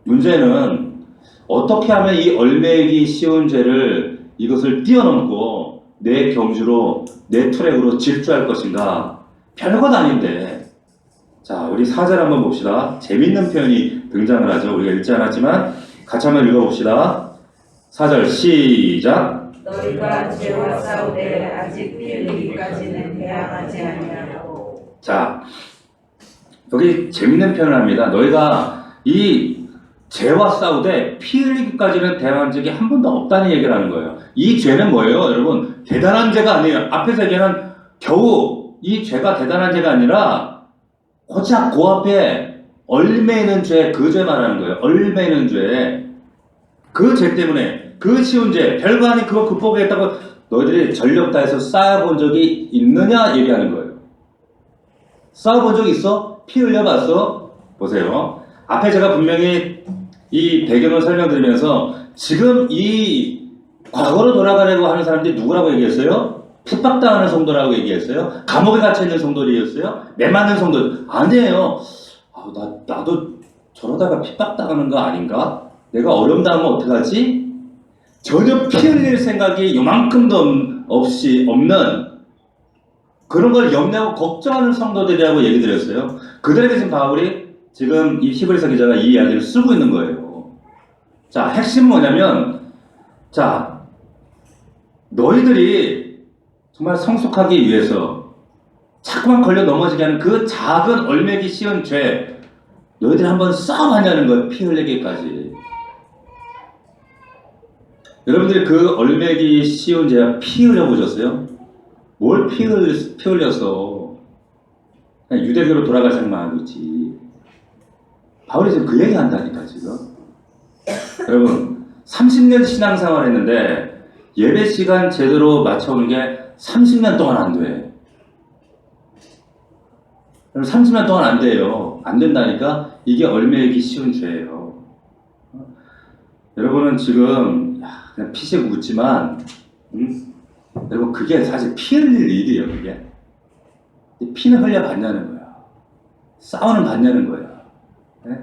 문제는 어떻게 하면 이 얼매이기 쉬운 죄를 이것을 뛰어넘고 내 경주로 내 트랙으로 질주할 것인가? 별것 아닌데. 자, 우리 4절 한번 봅시다. 재밌는 표현이 등장을 하죠. 우리가 읽지 않았지만 같이 한번 읽어봅시다. 4절 시작. 너희가 죄와 싸우되 아직 피 흘리기까지는 대항하지 아니하고. 자, 여기 재밌는 표현을 합니다. 너희가 이 죄와 싸우되 피 흘리기까지는 대항한 적이 한 번도 없다는 얘기를 하는 거예요. 이 죄는 뭐예요? 여러분, 대단한 죄가 아니에요. 앞에서 얘기하는 겨우 이 죄가 대단한 죄가 아니라 고작 그 앞에 얼매이는 죄, 그 죄 말하는 거예요. 얼매이는 죄. 그 죄 때문에, 그 쉬운 죄, 별거 아닌 그거 극복하겠다고 너희들이 전력 다해서 쌓아본 적이 있느냐 얘기하는 거예요. 쌓아본 적 있어? 피 흘려봤어? 보세요. 앞에 제가 분명히 이 배경을 설명드리면서 지금 이 과거로 돌아가려고 하는 사람들이 누구라고 얘기했어요? 핍박당하는 성도라고 얘기했어요? 감옥에 갇혀있는 성도들이었어요? 매 맞는 성도? 아니에요. 나도 저러다가 핍박당하는 거 아닌가? 내가 어려움 당하면 어떡하지? 전혀 피 흘릴 생각이 요만큼도 없는 그런 걸 염려하고 걱정하는 성도들이라고 얘기 드렸어요. 그들에게 지금 바울이 지금 이 히브리서 기자가 이 이야기를 쓰고 있는 거예요. 자, 핵심은 뭐냐면, 자, 너희들이 정말 성숙하기 위해서 자꾸만 걸려 넘어지게 하는 그 작은 얼매기 쉬운 죄, 너희들이 한번 싸워봤냐는 거예요. 피 흘리기까지. 여러분들이 그 얼매기 쉬운 죄 피 흘려보셨어요? 뭘 피 흘려서 그냥 유대교로 돌아갈 생각만 하고 있지. 바울이 지금 그 얘기 한다니까 지금. 여러분 30년 신앙생활 했는데 예배 시간 제대로 맞춰오는 게 30년 동안 안 돼. 30년 동안 안 돼요. 안 된다니까 이게 얼매이기 쉬운 죄예요. 여러분은 지금 그냥 피식 웃지만 여러분 그게 사실 피 흘릴 일이에요. 그게 피는 흘려봤냐는 거야. 싸우는 봤냐는 거야. 네?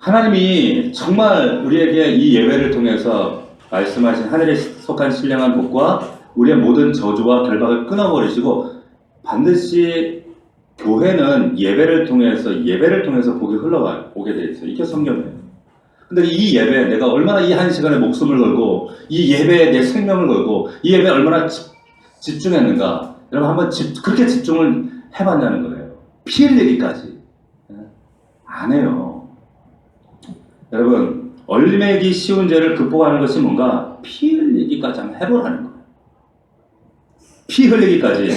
하나님이 정말 우리에게 이 예배를 통해서 말씀하신 하늘에 속한 신령한 복과 우리의 모든 저주와 결박을 끊어버리시고 반드시 교회는 예배를 통해서 복이 흘러오게 돼 있어요. 이게 성경이에요. 근데 이 예배, 내가 얼마나 이 한 시간에 목숨을 걸고 이 예배에 내 생명을 걸고 이 예배에 얼마나 집중했는가. 여러분 한번 그렇게 집중을 해봤냐는 거예요. 피 흘리기까지. 안 해요. 여러분 얼매기 쉬운 죄를 극복하는 것이 뭔가 피 흘리기까지 한번 해보라는 거예요. 피 흘리기까지.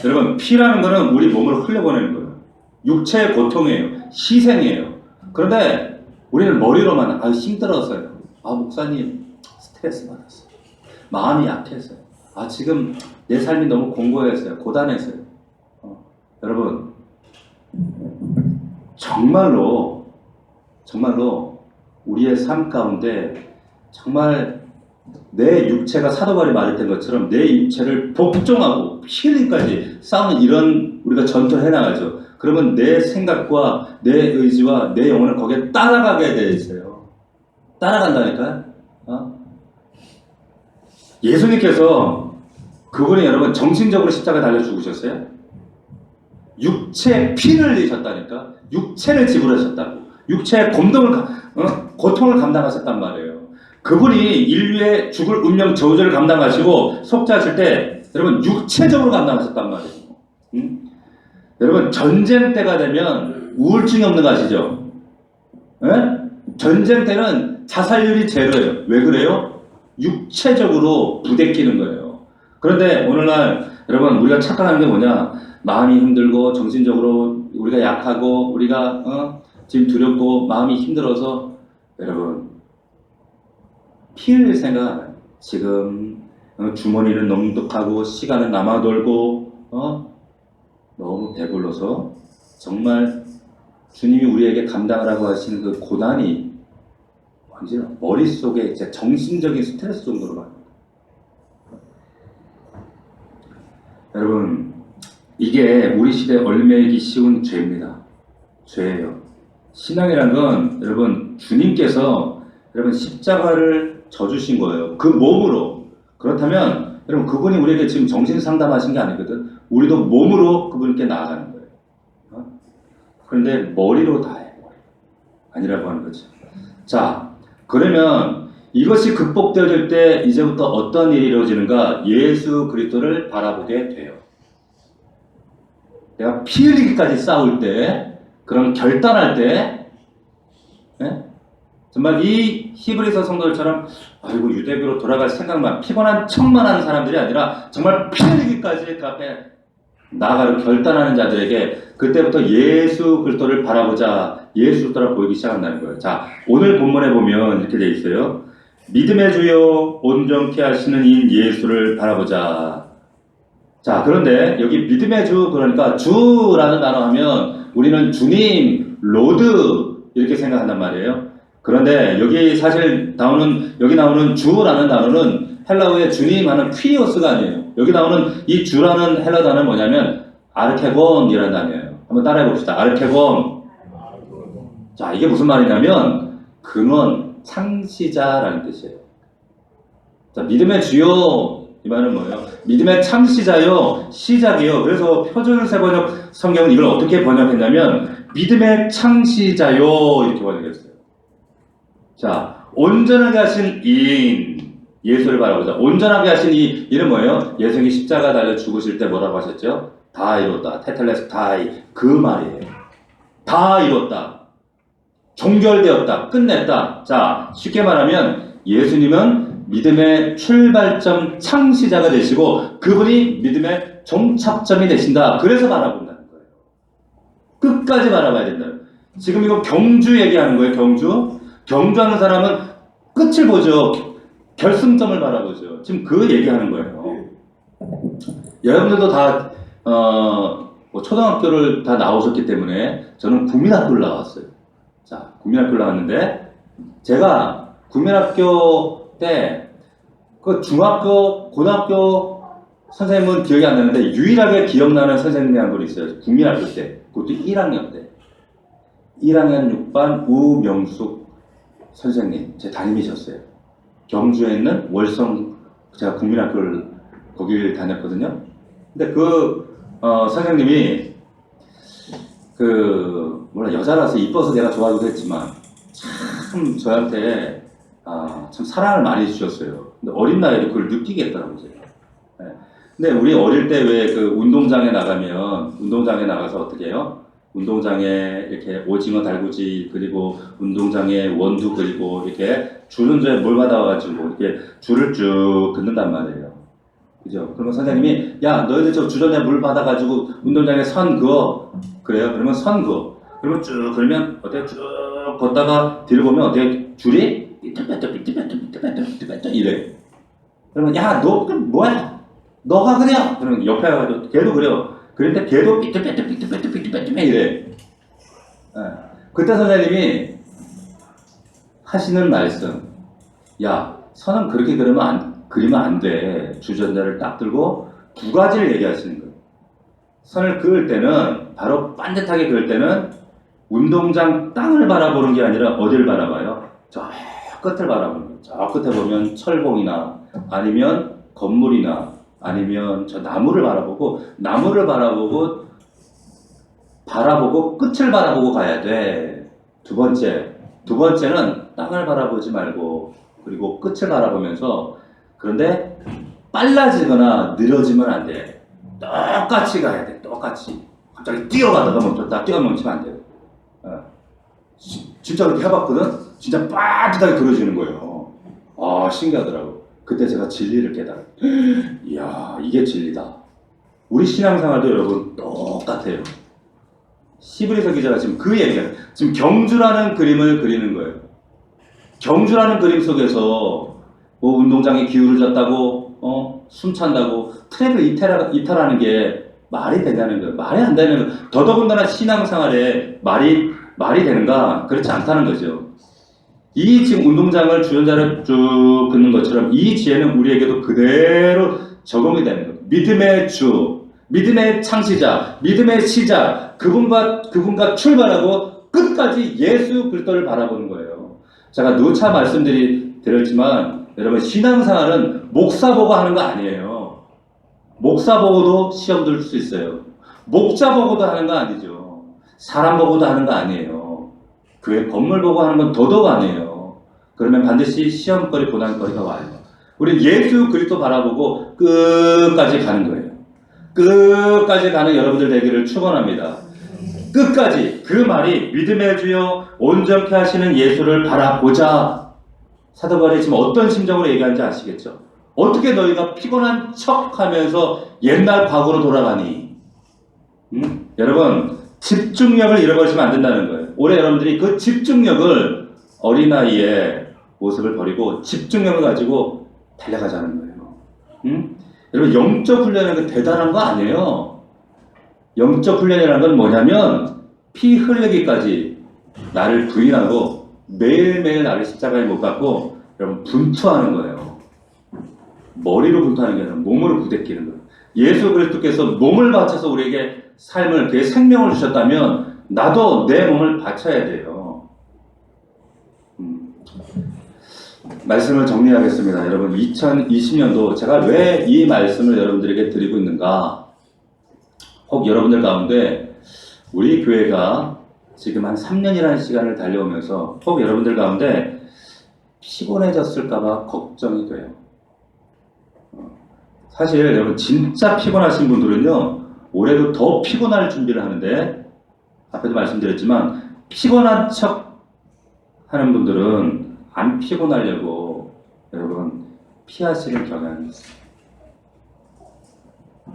여러분 피라는 거는 우리 몸을 흘려보내는 거예요. 육체의 고통이에요. 희생이에요. 그런데 우리는 머리로만 힘들었어요. 목사님 스트레스 받았어요. 마음이 약했어요. 지금 내 삶이 너무 공고했어요. 고단했어요. 여러분 정말로 우리의 삶 가운데 정말 내 육체가 사도발이 말했던 것처럼 내 육체를 복종하고 피 흘림까지 싸우는 이런 우리가 전투를 해나가죠. 그러면 내 생각과 내 의지와 내 영혼은 거기에 따라가게 되어 있어요. 따라간다니까요. 예수님께서 그분이 여러분 정신적으로 십자가에 달려 죽으셨어요. 육체의 피를 흘리셨다니까. 육체를 지불하셨다고. 육체의 고통을 감당하셨단 말이에요. 그분이 인류의 죽을 운명 저주를 감당하시고 속죄하실 때 여러분 육체적으로 감당하셨단 말이에요. 여러분 전쟁 때가 되면 우울증이 없는 거 아시죠? 전쟁 때는 자살률이 제로예요. 왜 그래요? 육체적으로 부대끼는 거예요. 그런데 오늘날 여러분 우리가 착각하는 게 뭐냐? 마음이 힘들고 정신적으로 우리가 약하고 우리가 지금 두렵고 마음이 힘들어서 여러분 피 흘릴 생각 안 해요. 지금 주머니는 넉넉하고 시간은 남아돌고 너무 배불러서 정말 주님이 우리에게 감당하라고 하시는 그 고난이 완전 머릿속에 이제 정신적인 스트레스 정도로 많아요. 여러분 이게 우리 시대에 얼매기 쉬운 죄입니다. 죄예요. 신앙이란 건 여러분 주님께서 여러분 십자가를 져주신 거예요. 그 몸으로. 그렇다면 여러분 그분이 우리에게 지금 정신 상담하신 게 아니거든. 우리도 몸으로 그분께 나아가는 거예요. 그런데 머리로 다 해. 아니라고 하는 거죠. 자, 그러면 이것이 극복되어질 때 이제부터 어떤 일이 이루어지는가? 예수 그리스도를 바라보게 돼요. 내가 피 흘리기까지 싸울 때, 그런 결단할 때, 정말 이 히브리서 성도들처럼 아이고 유대교로 돌아갈 생각만 피곤한 척만 하는 사람들이 아니라 정말 피 흘리기까지 그 앞에 나아가려 결단하는 자들에게 그때부터 예수 그리스도를 바라보자, 예수 그리스도라 보이기 시작한다는 거예요. 자, 오늘 본문에 보면 이렇게 돼 있어요. 믿음의 주요 온전케 하시는 이인 예수를 바라보자. 자, 그런데 여기 믿음의 주, 그러니까 주라는 단어 하면 우리는 주님, 로드 이렇게 생각한단 말이에요. 그런데 여기 사실 여기 나오는 주라는 단어는 헬라어의 주님 하는 퀴리오스가 아니에요. 여기 나오는 이 주라는 헬라 단어는 뭐냐면 아르케곤이라는 단어예요. 한번 따라해 봅시다. 아르케곤. 자, 이게 무슨 말이냐면 근원, 창시자라는 뜻이에요. 자, 믿음의 주요 이 말은 뭐예요? 믿음의 창시자요, 시작이요. 그래서 표준세 번역 성경은 이걸 어떻게 번역했냐면 믿음의 창시자요 이렇게 번역했어요. 자, 온전하게 하신 이인 예수를 바라보자. 온전하게 하신 이 이는 뭐예요? 예수님이 십자가 달려 죽으실 때 뭐라고 하셨죠? 다 이뤘다. 테텔레스 다이. 그 말이에요. 다 이뤘다. 종결되었다. 끝냈다. 자, 쉽게 말하면 예수님은 믿음의 출발점 창시자가 되시고 그분이 믿음의 종착점이 되신다. 그래서 바라본다는 거예요. 끝까지 바라봐야 된다. 지금 이거 경주 얘기하는 거예요. 경주하는 사람은 끝을 보죠. 결승점을 바라보죠. 지금 그 얘기하는 거예요. 여러분들도 다 초등학교를 다 나오셨기 때문에 저는 국민학교를 나왔어요. 자, 국민학교를 나왔는데 제가 국민학교 때 그 중학교, 고등학교 선생님은 기억이 안 나는데 유일하게 기억나는 선생님이 한 분 있어요. 국민학교 때. 그것도 1학년 때. 1학년 6반 우명숙 선생님, 제 담임이셨어요. 경주에 있는 월성, 제가 국민학교를 거기를 다녔거든요. 근데 선생님이 물론 여자라서 이뻐서 내가 좋아하기도 했지만 참 저한테 참 사랑을 많이 주셨어요. 근데 어린 나이에 그걸 느끼게 했더라고요. 제가. 네. 근데 우리 어릴 때 왜 운동장에 나가서 어떻게 해요? 운동장에 이렇게 오징어 달구지 그리고 운동장에 원두 그리고 이렇게 줄은저에 물 받아와가지고 이렇게 줄을 쭉 긋는단 말이에요. 그죠? 그러면 선생님이 야 너희들 저 주전에 물 받아가지고 운동장에 선 그어. 그래요? 그러면 선 그어. 그러면 쭉 그러면 어때? 쭉 걷다가 뒤를 보면 어때? 줄이 삐뚤빼뚤 이래. 그러면 야 너 뭐야? 너가 그려. 그러면 옆에 가가지고 걔도 그려. 그럴 때 걔도 삐뚤빼뚤 이래. 그때 선생님이 하시는 말씀. 야 선은 그렇게 그리면 안 돼. 주전자를 딱 들고 두 가지를 얘기하시는 거예요. 선을 그을 때는 바로 반듯하게 그을 때는 운동장 땅을 바라보는 게 아니라 어딜 바라봐요? 저 끝을 바라보는 거예요. 저 끝에 보면 철봉이나 아니면 건물이나 아니면 저 나무를 바라보고 끝을 바라보고 가야 돼. 두 번째는 땅을 바라보지 말고 그리고 끝을 바라보면서 그런데 빨라지거나 느려지면 안 돼. 똑같이 가야 돼. 똑같이. 갑자기 뛰어가다가 멈췄다. 멈추면 안 돼요. 진짜 그렇게 해봤거든? 진짜 빠듯하게 그려지는 거예요. 신기하더라고. 그때 제가 진리를 깨달아요. 이야, 이게 진리다. 우리 신앙생활도 여러분 똑같아요. 시브리서 기자가 지금 지금 경주라는 그림을 그리는 거예요. 경주라는 그림 속에서 뭐 운동장에 기울어졌다고 숨찬다고 트랙을 이탈하는 게 말이 되냐는 거예요. 말이 안 되는 거예요. 더더군다나 신앙생활에 말이 되는가? 그렇지 않다는 거죠. 이 지금 운동장을 주전자를 쭉 긋는 것처럼 이 지혜는 우리에게도 그대로 적용이 되는 거예요. 믿음의 주, 믿음의 창시자, 믿음의 시작, 그분과 출발하고 끝까지 예수 그리스도를 바라보는 거예요. 제가 누차 말씀드렸지만 여러분 신앙생활은 목사 보고 하는 거 아니에요. 목사 보고도 시험 들 수 있어요. 목자 보고도 하는 거 아니죠. 사람 보고도 하는 거 아니에요. 교회 건물 보고 하는 건 더더욱 아니에요. 그러면 반드시 시험거리, 고난거리가 와요. 우리 예수 그리스도 바라보고 끝까지 가는 거예요. 끝까지 가는 여러분들 되기를 축원합니다. 끝까지 그 말이 믿음의 주여 온전케 하시는 예수를 바라보자. 사도 바울이 지금 어떤 심정으로 얘기하는지 아시겠죠? 어떻게 너희가 피곤한 척하면서 옛날 과거로 돌아가니? 여러분 집중력을 잃어버리시면 안 된다는 거예요. 올해 여러분들이 그 집중력을 어린아이의 모습을 버리고 집중력을 가지고 달려가자는 거예요. 여러분 영적 훈련은 대단한 거 아니에요. 영적 훈련이라는 건 뭐냐면 피 흘리기까지 나를 부인하고 매일매일 나를 십자가에 못 박고 여러분 분투하는 거예요. 머리로 분투하는 게 아니라 몸으로 부대끼는 거예요. 예수 그리스도께서 몸을 바쳐서 우리에게 삶을, 그의 생명을 주셨다면 나도 내 몸을 바쳐야 돼요. 말씀을 정리하겠습니다. 여러분 2020년도 제가 왜 이 말씀을 여러분들에게 드리고 있는가? 혹 여러분들 가운데 우리 교회가 지금 한 3년이라는 시간을 달려오면서 혹 여러분들 가운데 피곤해졌을까봐 걱정이 돼요. 사실 여러분 진짜 피곤하신 분들은요 올해도 더 피곤할 준비를 하는데 앞에도 말씀드렸지만 피곤한 척 하는 분들은 안 피곤하려고 여러분 피하시는 경향이 있어요.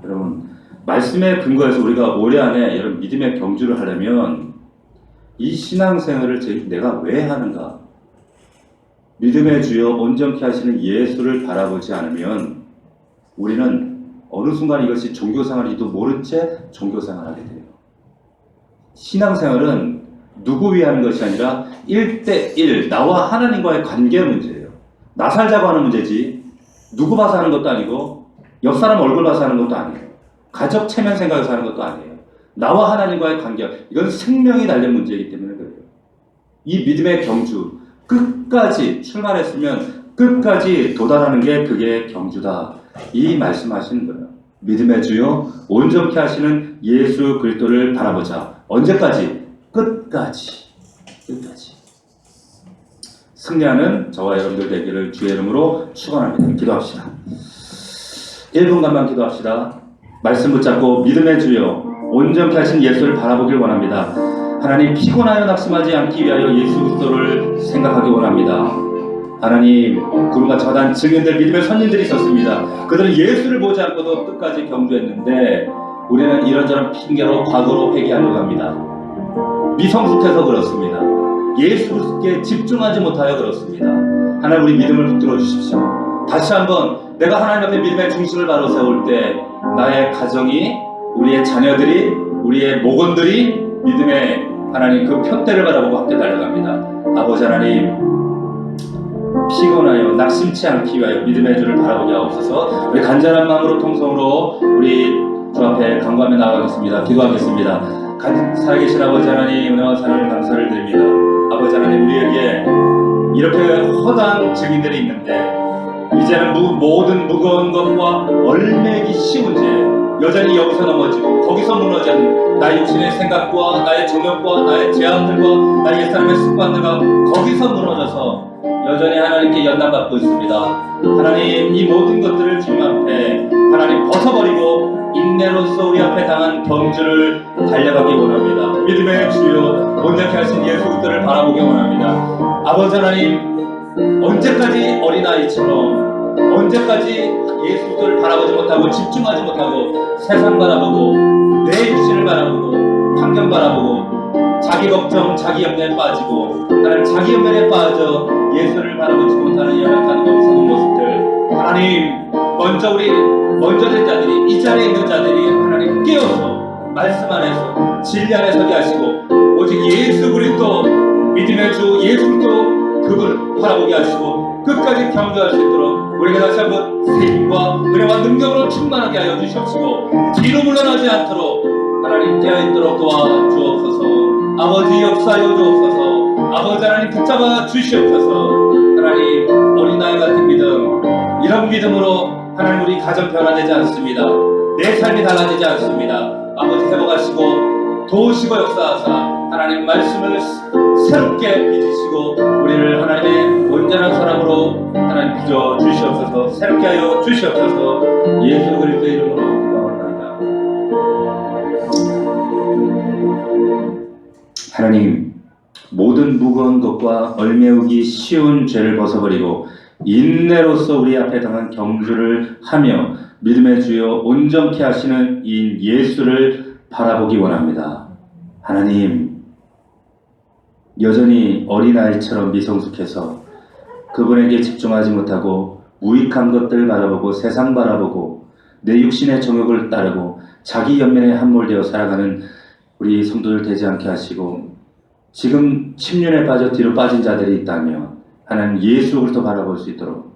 여러분 말씀에 근거해서 우리가 올해 안에 여러분 믿음의 경주를 하려면 이 신앙생활을 내가 왜 하는가? 믿음의 주여 온전케 하시는 예수를 바라보지 않으면 우리는 어느 순간 이것이 종교생활인지도 모른 채 종교생활하게 돼요. 신앙생활은 누구 위해 하는 것이 아니라 1대1 나와 하나님과의 관계 문제예요. 나 살자고 하는 문제지 누구 봐서 하는 것도 아니고 옆 사람 얼굴 봐서 하는 것도 아니에요. 가족 체면 생각해서 하는 것도 아니에요. 나와 하나님과의 관계, 이건 생명이 달린 문제이기 때문에 그래요. 이 믿음의 경주, 끝까지 출발했으면 끝까지 도달하는 게 그게 경주다. 이 말씀하시는 거예요. 믿음의 주요 온전케 하시는 예수 그리스도를 바라보자. 언제까지? 끝까지. 승리하는 저와 여러분들 되기를 주의 이름으로 축원합니다. 기도합시다. 1분간만 기도합시다. 말씀 붙잡고 믿음의 주요 온전케 하신 예수를 바라보길 원합니다. 하나님, 피곤하여 낙심하지 않기 위하여 예수 그리스도를 생각하기 원합니다. 하나님, 그분과 저단 증인들, 믿음의 선진들이 있었습니다. 그들은 예수를 보지 않고도 끝까지 경주했는데 우리는 이런저런 핑계로 과거로 회개하려고 합니다. 미성숙해서 그렇습니다. 예수께 집중하지 못하여 그렇습니다. 하나님, 우리 믿음을 붙들어 주십시오. 다시 한번 내가 하나님 앞에 믿음의 중심을 바로 세울 때 나의 가정이, 우리의 자녀들이, 우리의 목원들이 믿음의 하나님 그 표대를 바라보고 함께 달려갑니다. 아버지 하나님, 피곤하여 낙심치 않기 위하여 믿음의 주를 바라보게 하옵소서. 우리 간절한 마음으로 통성으로 우리 주 앞에 간구하며 나아가겠습니다. 기도하겠습니다. 살아계신 아버지 하나님, 은혜와 사랑을 감사를 드립니다. 아버지 하나님, 우리에게 이렇게 허다한 증인들이 있는데 이제는 모든 무거운 것과 얼매기 쉬운 죄 여전히 여기서 넘어지고 거기서 무너진 나의 육신의 생각과 나의 정욕과 나의 제약들과 나의 옛사람의 습관들과 거기서 무너져서 여전히 하나님께 연단받고 있습니다. 하나님, 이 모든 것들을 주님 앞에 하나님 벗어버리고 인내로서 우리 앞에 당한 경주를 달려가기 원합니다. 믿음의 주요 온전케 하신 예수 그리스도를 바라보기 원합니다. 아버지 하나님, 언제까지 어린아이처럼, 언제까지 예수 그리스도를 바라보지 못하고 집중하지 못하고 세상 바라보고 내 육신을 바라보고 환경 바라보고 자기 걱정, 자기 염려에 빠지고 하나님 자기 염려에 빠져 예수를 바라보지 못하는 연약한 어리석은 모습들, 하나님, 먼저 된 자들이, 이 자리에 있는 자들이 하나님 깨어서 말씀 안에서 진리 안에 서게 하시고 오직 예수 그리스도, 믿음의 주 예수 그리스도 그분을 바라보게 하시고 끝까지 경주할 수 있도록 우리가 다시 한번 세임과 은혜와 능력으로 충만하게 하여 주시옵시고 뒤로 물러나지 않도록 하나님 깨어있도록 도와주옵소서. 아버지, 역사하여 주옵소서. 아버지 하나님, 붙잡아 주시옵소서. 하나님, 어린아이 같은 믿음, 이런 믿음으로 하나님 우리 가정 변화되지 않습니다. 내 삶이 달라지지 않습니다. 아버지, 회복하시고 도우시고 역사하사 하나님 말씀을 새롭게 빚으시고 우리를 하나님의 온전한 사람으로 하나님 빚어 주시옵소서. 새롭게 하여 주시옵소서. 예수 그리스도의 이름으로 기도합니다. 하나님, 모든 무거운 것과 얼매우기 쉬운 죄를 벗어버리고 인내로서 우리 앞에 당한 경주를 하며 믿음의 주여 온전케 하시는 이 예수를 바라보기 원합니다. 하나님, 여전히 어린아이처럼 미성숙해서 그분에게 집중하지 못하고 무익한 것들 바라보고 세상 바라보고 내 육신의 정욕을 따르고 자기 연민에 함몰되어 살아가는 우리 성도들 되지 않게 하시고, 지금 침륜에 빠져 뒤로 빠진 자들이 있다면 하나님 예수 그리스도 바라볼 수 있도록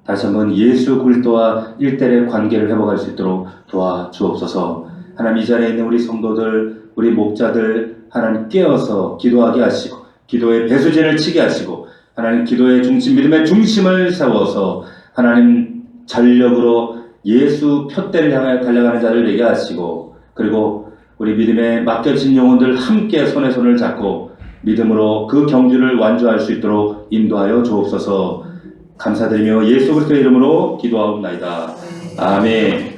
다시 한번 예수 그리스도와 일대의 관계를 회복할 수 있도록 도와주옵소서. 하나님, 이 자리에 있는 우리 성도들, 우리 목자들 하나님 깨어서 기도하게 하시고 기도의 배수진을 치게 하시고 하나님 기도의 중심, 믿음의 중심을 세워서 하나님 전력으로 예수 표대를 향하여 달려가는 자를 되게 하시고, 그리고 우리 믿음에 맡겨진 영혼들 함께 손에 손을 잡고 믿음으로 그 경주를 완주할 수 있도록 인도하여 주옵소서. 감사드리며 예수 그리스도의 이름으로 기도하옵나이다. 아멘.